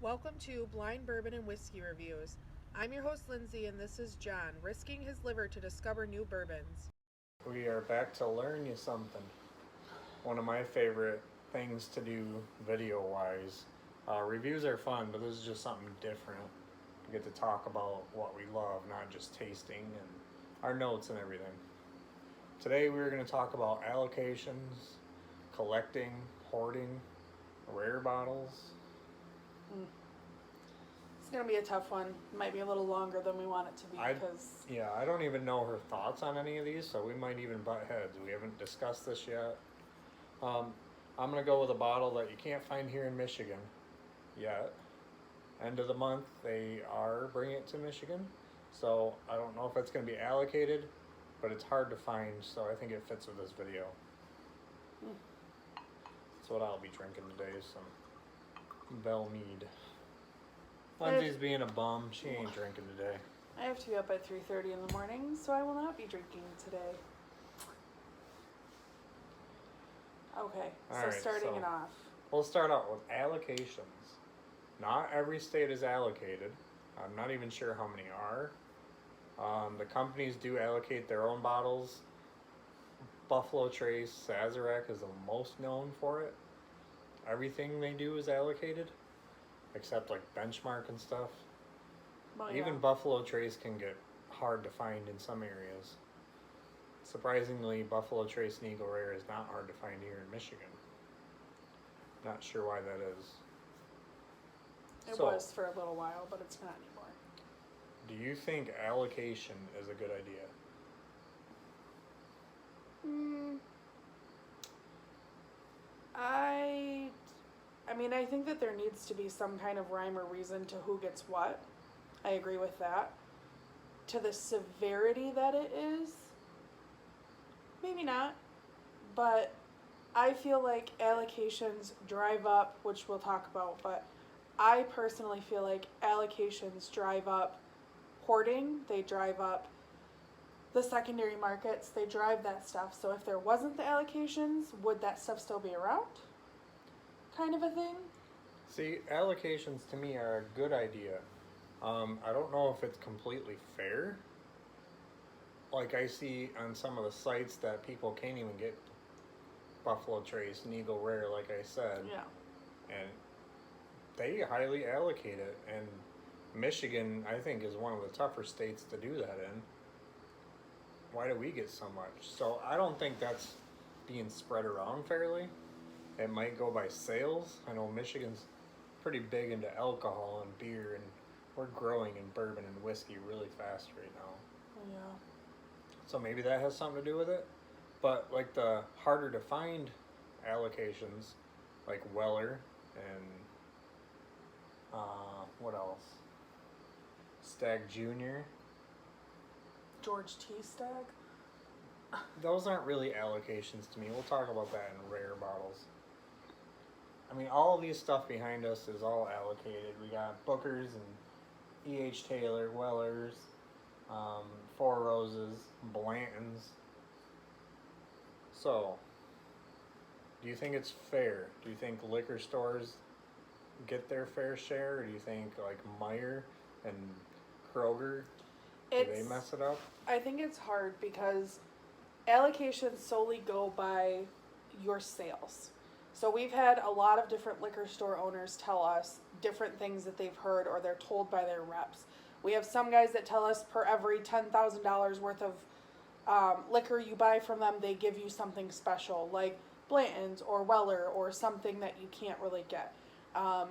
Welcome to Blind Bourbon and Whiskey Reviews. I'm your host Lindsay and this is John, risking his liver to discover new bourbons. We are back to learn you something. One of my favorite things to do video-wise. Reviews are fun, but this is just something different. We get to talk about what we love, not just tasting and our notes and everything. Today we're going to talk about allocations, collecting, hoarding, rare bottles. It's going to be a tough one. It might be a little longer than we want it to be because... I don't even know her thoughts on any of these, so we might even butt heads. We haven't discussed this yet. I'm going to go with a bottle that you can't find here in Michigan yet. End of the month, they are bringing it to Michigan, so I don't know if it's going to be allocated, but it's hard to find, so I think it fits with this video. That's what I'll be drinking today, some Bell Mead. Lindsay's being a bum. She ain't drinking today. I have to be up at 3:30 in the morning, so I will not be drinking today. Okay, starting it off. We'll start out with allocations. Not every state is allocated. I'm not even sure how many are. The companies do allocate their own bottles. Buffalo Trace, Sazerac is the most known for it. Everything they do is allocated, except like Benchmark and stuff. Well, Even Buffalo Trace can get hard to find in some areas. Surprisingly, Buffalo Trace and Eagle Rare is not hard to find here in Michigan. Not sure why that is. It was for a little while, but it's not anymore. Do you think allocation is a good idea? I think that there needs to be some kind of rhyme or reason to who gets what. I agree with that. To the severity that it is, maybe not. But I feel like allocations drive up, which we'll talk about, but I personally feel like allocations drive up hoarding. They drive up the secondary markets. They drive that stuff. So if there wasn't the allocations, would that stuff still be around? Kind of a thing. See, allocations to me are a good idea. I don't know if it's completely fair. Like I see on some of the sites that people can't even get Buffalo Trace and Eagle Rare, like I said. Yeah. And they highly allocate it. And Michigan, I think, is one of the tougher states to do that in. Why do we get so much? So I don't think that's being spread around fairly. It might go by sales. I know Michigan's pretty big into alcohol and beer, and we're growing in bourbon and whiskey really fast right now. Yeah. So maybe that has something to do with it. But like the harder to find allocations, like Weller and what else? Stag Jr. George T. Stag. Those aren't really allocations to me. We'll talk about that in rare bottles. I mean, all of these stuff behind us is all allocated. We got Booker's and E.H. Taylor, Weller's, Four Roses, Blanton's. So, do you think it's fair? Do you think liquor stores get their fair share? Or do you think like Meijer and Kroger, do they mess it up? I think it's hard because allocations solely go by your sales. So we've had a lot of different liquor store owners tell us different things that they've heard or they're told by their reps. We have some guys that tell us per every $10,000 worth of liquor you buy from them, they give you something special, like Blanton's or Weller or something that you can't really get.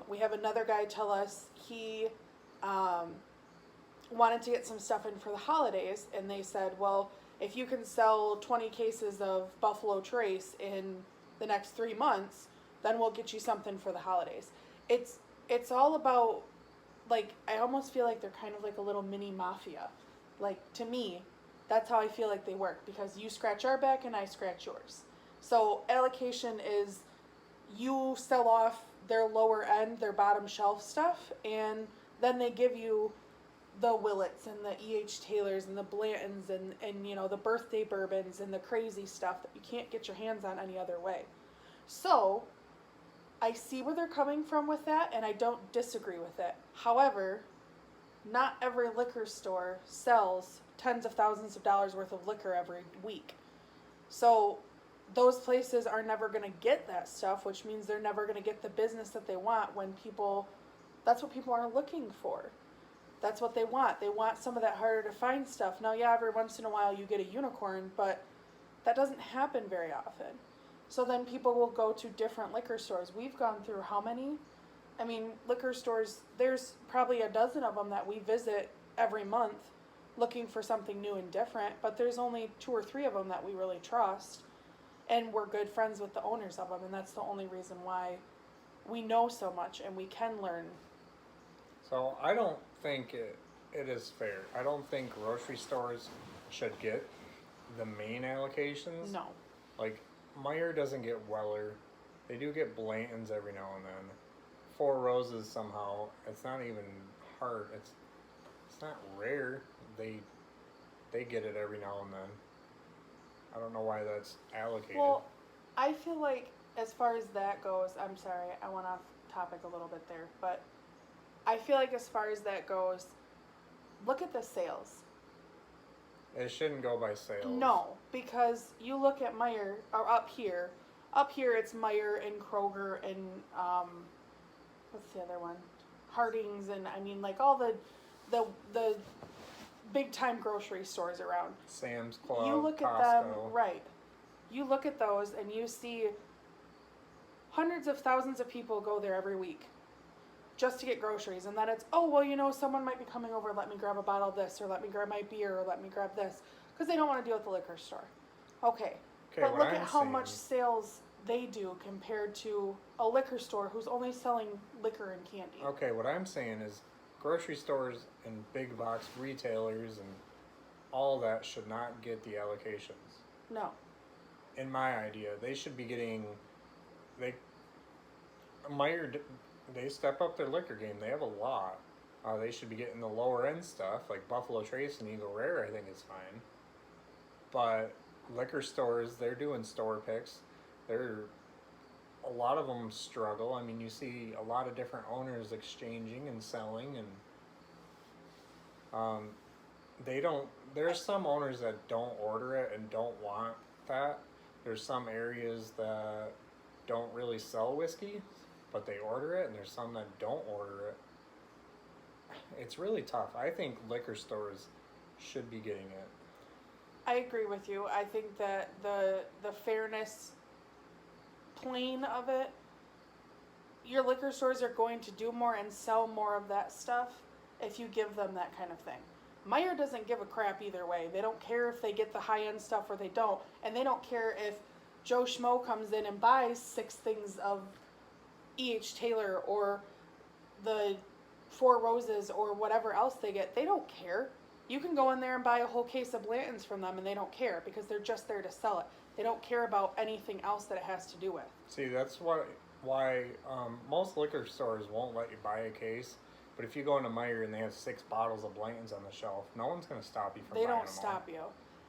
We have another guy tell us he wanted to get some stuff in for the holidays, and they said, well, if you can sell 20 cases of Buffalo Trace in the next 3 months, then we'll get you something for the holidays. It's all about, like, I almost feel like they're kind of like a little mini mafia. Like, to me, that's how I feel like they work, because you scratch our back and I scratch yours. So allocation is you sell off their lower end, their bottom shelf stuff, and then they give you the Willets and the E.H. Taylors and the Blantons and you know, the birthday bourbons and the crazy stuff that you can't get your hands on any other way. So I see where they're coming from with that, and I don't disagree with it. However, not every liquor store sells tens of thousands of dollars worth of liquor every week. So those places are never going to get that stuff, which means they're never going to get the business that they want when people, that's what people are looking for. That's what they want. They want some of that harder to find stuff. Now, yeah, every once in a while you get a unicorn, but that doesn't happen very often. So then people will go to different liquor stores. We've gone through how many? I mean, liquor stores, there's probably a dozen of them that we visit every month looking for something new and different, but there's only 2 or 3 of them that we really trust. And we're good friends with the owners of them, and that's the only reason why we know so much and we can learn. So I don't think it is fair. I don't think grocery stores should get the main allocations. No. Like, Meyer doesn't get Weller. They do get Blanton's every now and then. Four Roses somehow. It's not even hard. It's not rare. They get it every now and then. I don't know why that's allocated. Well, I feel like as far as that goes, I'm sorry, I went off topic a little bit there, but I feel like as far as that goes, look at the sales. It shouldn't go by sales. No, because you look at Meyer, or up here it's Meyer and Kroger and, what's the other one? Harding's, and I mean, like all the big time grocery stores around. Sam's Club, You look Costco. at them, right. You look at those and you see hundreds of thousands of people go there every week just to get groceries. And then it's, oh, well, you know, someone might be coming over, let me grab a bottle of this, or let me grab my beer, or let me grab this, because they don't want to deal with the liquor store. Okay. But what look at I'm how saying- much sales they do compared to a liquor store who's only selling liquor and candy. Okay, what I'm saying is grocery stores and big box retailers and all that should not get the allocations. No. In my idea, they should be getting. They step up their liquor game. They have a lot. They should be getting the lower end stuff like Buffalo Trace and Eagle Rare. I think is fine. But liquor stores, they're doing store picks. A lot of them struggle. I mean, you see a lot of different owners exchanging and selling, and they don't. There's some owners that don't order it and don't want that. There's some areas that don't really sell whiskey, but they order it, and there's some that don't order it. It's really tough. I think liquor stores should be getting it. I agree with you. I think that the fairness plane of it, your liquor stores are going to do more and sell more of that stuff if you give them that kind of thing. Meyer doesn't give a crap either way. They don't care if they get the high-end stuff or they don't. And they don't care if Joe Schmo comes in and buys 6 things of E.H. Taylor or the Four Roses or whatever else they get. They don't care. You can go in there and buy a whole case of Blanton's from them and they don't care because they're just there to sell it. They don't care about anything else that it has to do with. See, that's why most liquor stores won't let you buy a case. But if you go into Meyer and they have 6 bottles of Blanton's on the shelf, no one's going to stop you from They buying don't them stop you.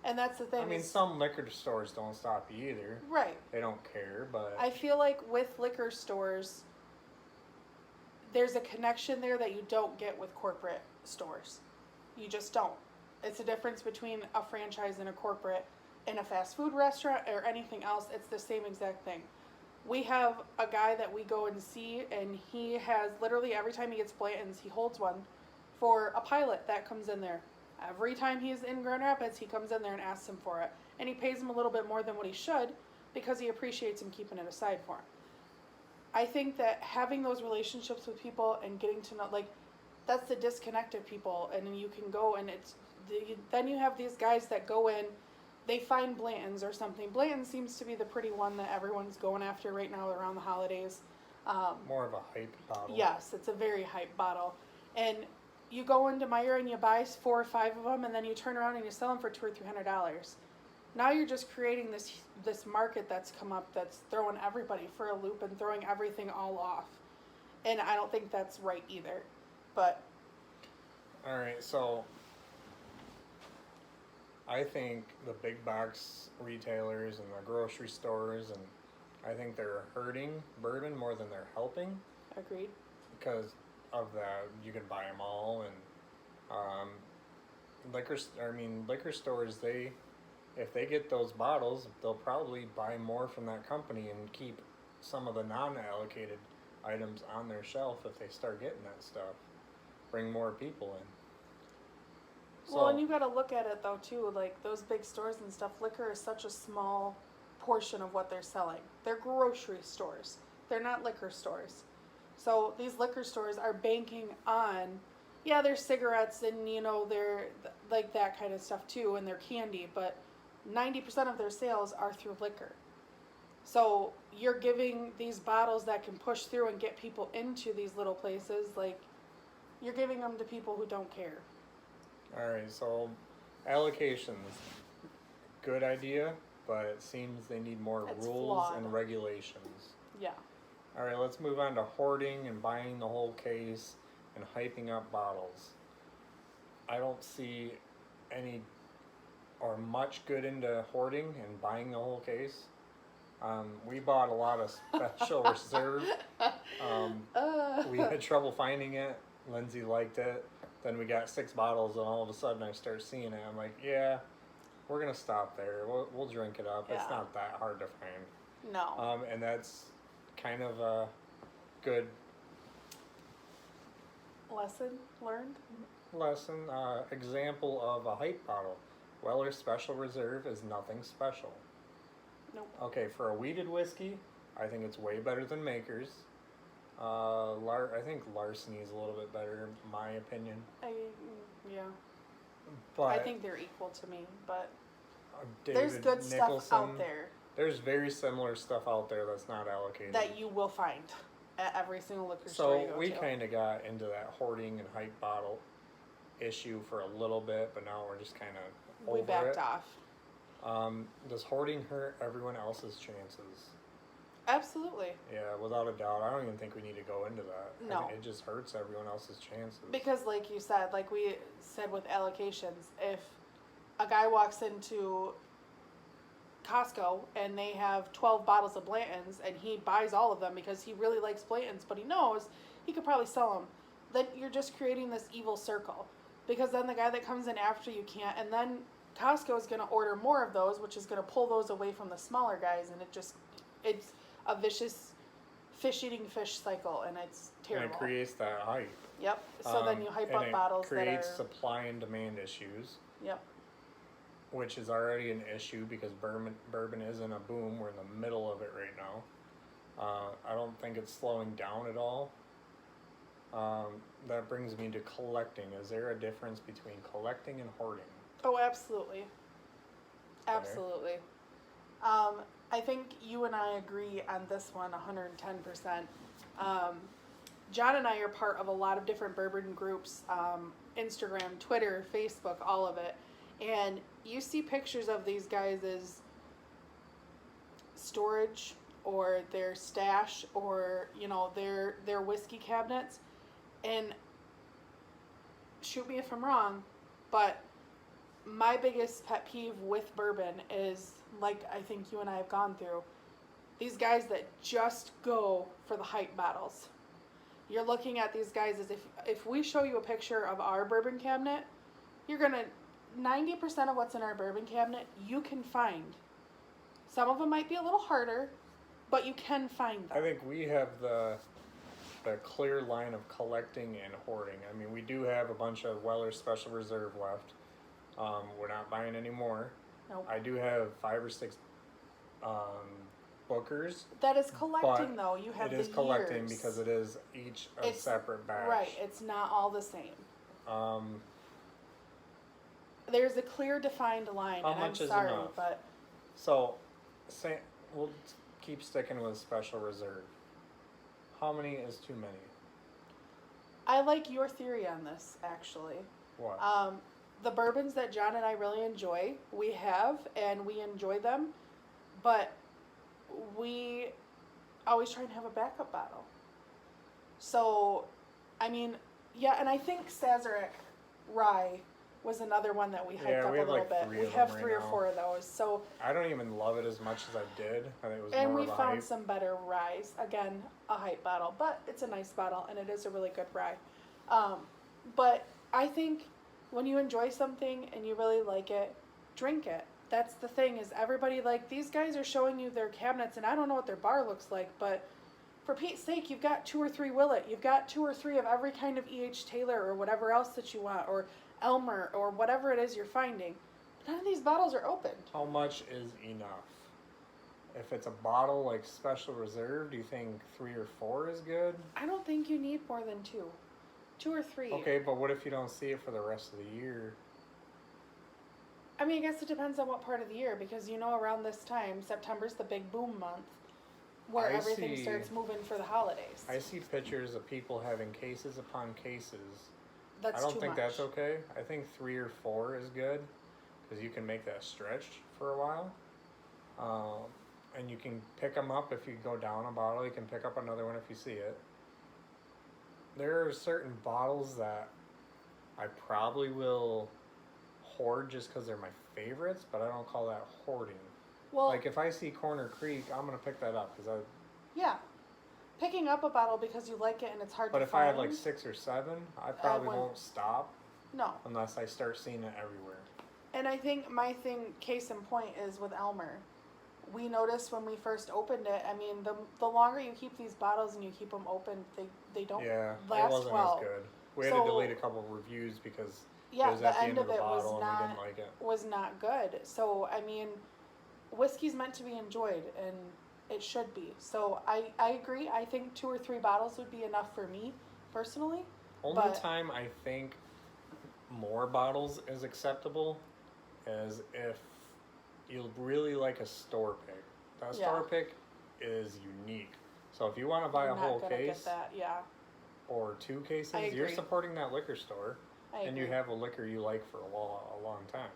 And that's the thing. I mean, some liquor stores don't stop you either. Right. They don't care, but I feel like with liquor stores, there's a connection there that you don't get with corporate stores. You just don't. It's a difference between a franchise and a corporate. In a fast food restaurant or anything else, it's the same exact thing. We have a guy that we go and see, and he has literally every time he gets Blanton's, he holds one for a pilot that comes in there. Every time he's in Grand Rapids, he comes in there and asks him for it. And he pays him a little bit more than what he should because he appreciates him keeping it aside for him. I think that having those relationships with people and getting to know, like, that's the disconnected people. And you can go and then you have these guys that go in, they find Blanton's or something. Blanton's seems to be the pretty one that everyone's going after right now around the holidays. more of a hype bottle. Yes, it's a very hype bottle. And you go into Meyer and you buy 4 or 5 of them, and then you turn around and you sell them for $200 or $300. Now you're just creating this market that's come up that's throwing everybody for a loop and throwing everything all off. And I don't think that's right either. But All right, so I think the big box retailers and the grocery stores and I think they're hurting bourbon more than they're helping Agreed. because of that. You can buy them all, and liquor stores. If they get those bottles, they'll probably buy more from that company and keep some of the non-allocated items on their shelf if they start getting that stuff. Bring more people in. Well, and you got to look at it though too. Like those big stores and stuff, liquor is such a small portion of what they're selling. They're grocery stores. They're not liquor stores. So these liquor stores are banking on, yeah, there's cigarettes and they're like that kind of stuff too, and their candy, but 90% of their sales are through liquor. So you're giving these bottles that can push through and get people into these little places, like you're giving them to people who don't care. All right, so allocations, good idea, but it seems they need more It's rules flawed. and regulations. Yeah. All right, let's move on to hoarding and buying the whole case and hyping up bottles. I don't see any or much good into hoarding and buying the whole case. We bought a lot of special reserve. We had trouble finding it. Lindsay liked it. Then we got 6 bottles, and all of a sudden I start seeing it. I'm like, yeah, we're gonna stop there. We'll drink it up. It's Yeah. not that hard to find. No. And that's kind of a good Lesson learned? lesson. Example of a hype bottle. Weller Special Reserve is nothing special. Nope. Okay, for a weeded whiskey, I think it's way better than Maker's. I think Larceny is a little bit better, in my opinion. Yeah. But I think they're equal to me, but David there's good Nicholson, stuff out there There's very similar stuff out there that's not allocated. that you will find at every single liquor store you So go we to. kind of got into that hoarding and hype bottle issue for a little bit, but now we're just kind of over We backed it. off. Does hoarding hurt everyone else's chances? Absolutely. Yeah, without a doubt. I don't even think we need to go into that. No. It just hurts everyone else's chances. Because like you said, like we said with allocations, if a guy walks into Costco and they have 12 bottles of Blanton's and he buys all of them because he really likes Blanton's, but he knows he could probably sell them, then you're just creating this evil circle. Because then the guy that comes in after you can't, and then Costco is going to order more of those, which is going to pull those away from the smaller guys, and it's a vicious fish-eating fish cycle, and it's terrible. And it creates that hype. Yep. So then you hype up bottles that are... And it creates supply and demand issues. Yep. Which is already an issue because bourbon is in a boom. We're in the middle of it right now. I don't think it's slowing down at all. That brings me to collecting. Is there a difference between collecting and hoarding? Oh, absolutely. Absolutely. I think you and I agree on this one 110%. John and I are part of a lot of different bourbon groups, Instagram, Twitter, Facebook, all of it. And you see pictures of these guys' storage or their stash or, their whiskey cabinets. And shoot me if I'm wrong, but my biggest pet peeve with bourbon is, like I think you and I have gone through, these guys that just go for the hype bottles. You're looking at these guys as if we show you a picture of our bourbon cabinet, you're going to, 90% of what's in our bourbon cabinet, you can find. Some of them might be a little harder, but you can find them. I think we have the clear line of collecting and hoarding. I mean, we do have a bunch of Weller Special Reserve left. We're not buying any more. Nope. I do have 5 or 6 Bookers. That is collecting, but though. You have it is collecting because it is each a separate batch. Right. It's not all the same. Um, There's a clear, defined line, How and much I'm is sorry, enough? but so, we'll keep sticking with Special Reserve. How many is too many? I like your theory on this, actually. What? The bourbons that John and I really enjoy, we have, and we enjoy them, but we always try and have a backup bottle. So, I mean, yeah, and I think Sazerac Rye was another one that we hyped Yeah, up we a have, little like, bit. 3 We of them have right 3 or now. 4 of those. So, I don't even love it as much as I did. I think it was and more we of a found hype. some better ryes. Again, a hype bottle, but it's a nice bottle and it is a really good rye. But I think when you enjoy something and you really like it, drink it. That's the thing, is everybody, like, these guys are showing you their cabinets and I don't know what their bar looks like, but for Pete's sake, you've got 2 or 3 Willet. You've got 2 or 3 of every kind of E.H. Taylor or whatever else that you want, or Elmer, or whatever it is you're finding. None of these bottles are opened. How much is enough? If it's a bottle like Special Reserve, do you think 3 or 4 is good? I don't think you need more than 2. 2 or 3. Okay, but what if you don't see it for the rest of the year? I mean, I guess it depends on what part of the year, because around this time, September's the big boom month, where everything starts moving for the holidays. I see pictures of people having cases upon cases. That's I don't too think much. that's okay. I think 3 or 4 is good, because you can make that stretch for a while. And you can pick them up if you go down a bottle. You can pick up another one if you see it. There are certain bottles that I probably will hoard just because they're my favorites, but I don't call that hoarding. Well, Like if I see Corner Creek, I'm gonna pick that up because yeah, picking up a bottle because you like it and it's hard But to if find. I had like 6 or 7, I probably wouldn't. won't stop No. unless I start seeing it everywhere. And I think my thing, case in point, is with Elmer. We noticed when we first opened it, I mean, the longer you keep these bottles and you keep them open, they don't Yeah, last it wasn't well. as good. We had to So- delete a couple of reviews because Yeah, it was the at the end end of of the it was bottle and we not didn't like it. good. So I mean, whiskey's meant to be enjoyed, and it should be. So I agree. I think 2 or 3 bottles would be enough for me personally. Only but- time I think more bottles is acceptable is if you really like a store pick. That Yeah. store pick is unique. So if you want to buy I'm a not whole gonna case get that. Yeah, or 2 cases, I you're agree. supporting that liquor store I and you agree. have a liquor you like for a long time.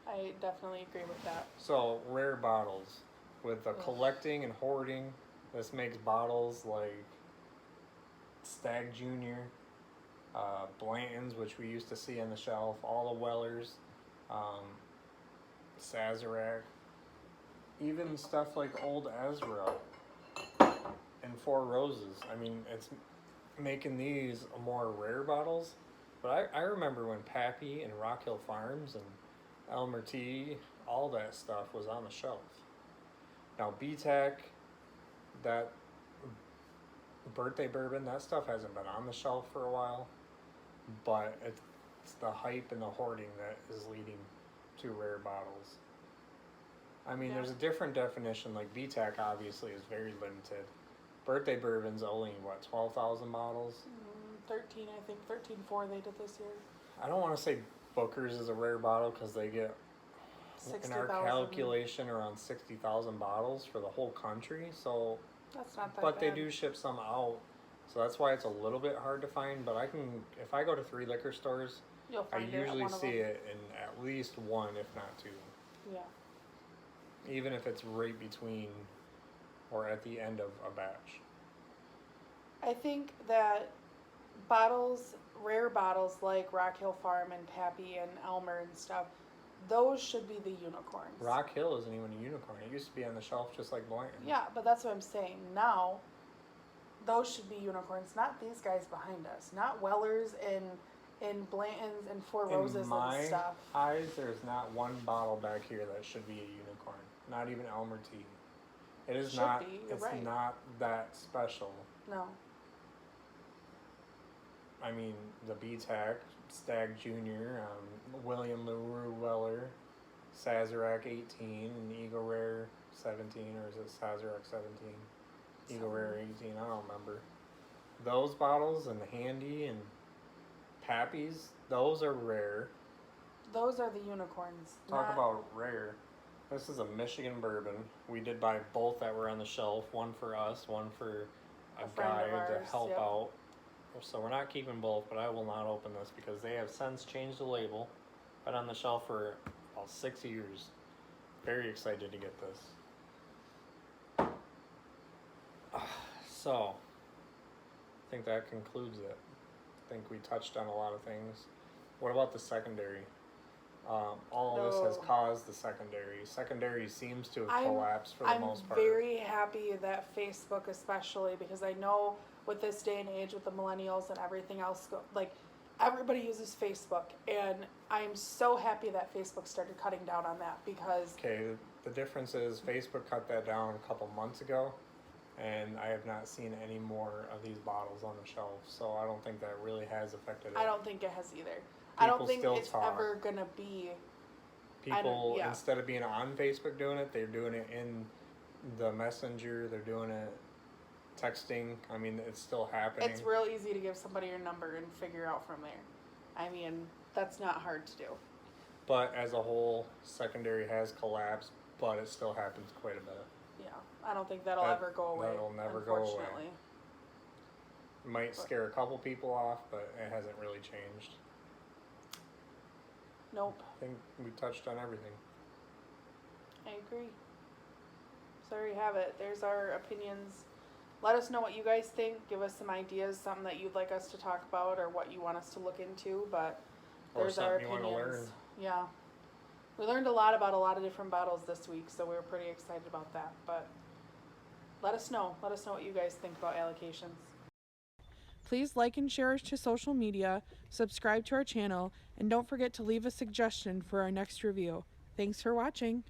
I definitely agree with that. So rare bottles with the Ugh. collecting and hoarding, this makes bottles like Stag Junior, Blanton's, which we used to see on the shelf, all the Wellers, Sazerac, even stuff like Old Ezra and Four Roses. I mean, it's making these more rare bottles. But I remember when Pappy and Rock Hill Farms and Elmer Tea, all that stuff was on the shelf. Now BTAC, that birthday bourbon, that stuff hasn't been on the shelf for a while, but it's the hype and the hoarding that is leading to rare bottles. I mean, Yeah. there's a different definition, like BTAC obviously is very limited. Birthday bourbon's only, 12,000 bottles? 13, I think 13.4 they did this year. I don't want to say Booker's is a rare bottle because they get, in our 60,000. calculation, around 60,000 bottles for the whole country, so That's not that but bad. they do ship some out, so that's why it's a little bit hard to find. But if I go to 3 liquor stores, You'll I find it at usually one of see them. it in at least 1, if not 2, Yeah. even if it's right between or at the end of a batch. I think that rare bottles like Rock Hill Farm and Pappy and Elmer and stuff, those should be the unicorns. Rock Hill isn't even a unicorn. It used to be on the shelf just like Blanton's. Yeah, but that's what I'm saying. Now, those should be unicorns, not these guys behind us. Not Wellers and Blanton's and Four Roses In my and stuff. eyes, there's not one bottle back here that should be a unicorn. Not even Elmer Tea. It is Should not. be, you're It's right. not that special. No. I mean, the BTAC, Stag Junior, William LaRue Weller, Sazerac 18, and Eagle Rare 17, or is it Sazerac 17? Eagle Rare 18, I don't remember. Those bottles and the Handy and Pappy's, those are rare. Those are the unicorns. Talk not- about rare. This is a Michigan bourbon. We did buy both that were on the shelf. One for us, one for a A friend guy of to ours, help yep. out. So we're not keeping both, but I will not open this because they have since changed the label. Been on the shelf for about 6 years. Very excited to get this. So, I think that concludes it. I think we touched on a lot of things. What about the secondary? All of this has No. caused the secondary. Secondary seems to have I'm- collapsed for the I'm most part. very happy that Facebook, especially, because I know with this day and age, with the millennials and everything else, like everybody uses Facebook, and I'm so happy that Facebook started cutting down on that because Okay, the difference is Facebook cut that down a couple months ago, and I have not seen any more of these bottles on the shelves. So I don't think that really has affected it. I don't think it has either. I don't People think still it's talk. ever gonna be. People, yeah. instead of being on Facebook doing it, they're doing it in the messenger. They're doing it texting. I mean, it's still happening. It's real easy to give somebody your number and figure out from there. I mean, that's not hard to do. But as a whole, secondary has collapsed, but it still happens quite a bit. Yeah, I don't think that'll That- ever go away. that'll never go away. Unfortunately. It might scare a couple people off, but it hasn't really changed. Nope, I think we touched on everything. I agree. So there you have it. There's our opinions. Let us know what you guys think. Give us some ideas, something that you'd like us to talk about or what you want us to look into. But Or there's our something you want to opinions. learn. Yeah. We learned a lot about a lot of different bottles this week, so we were pretty excited about that. But let us know. Let us know what you guys think about allocations. Please like and share us to social media, subscribe to our channel, and don't forget to leave a suggestion for our next review. Thanks for watching.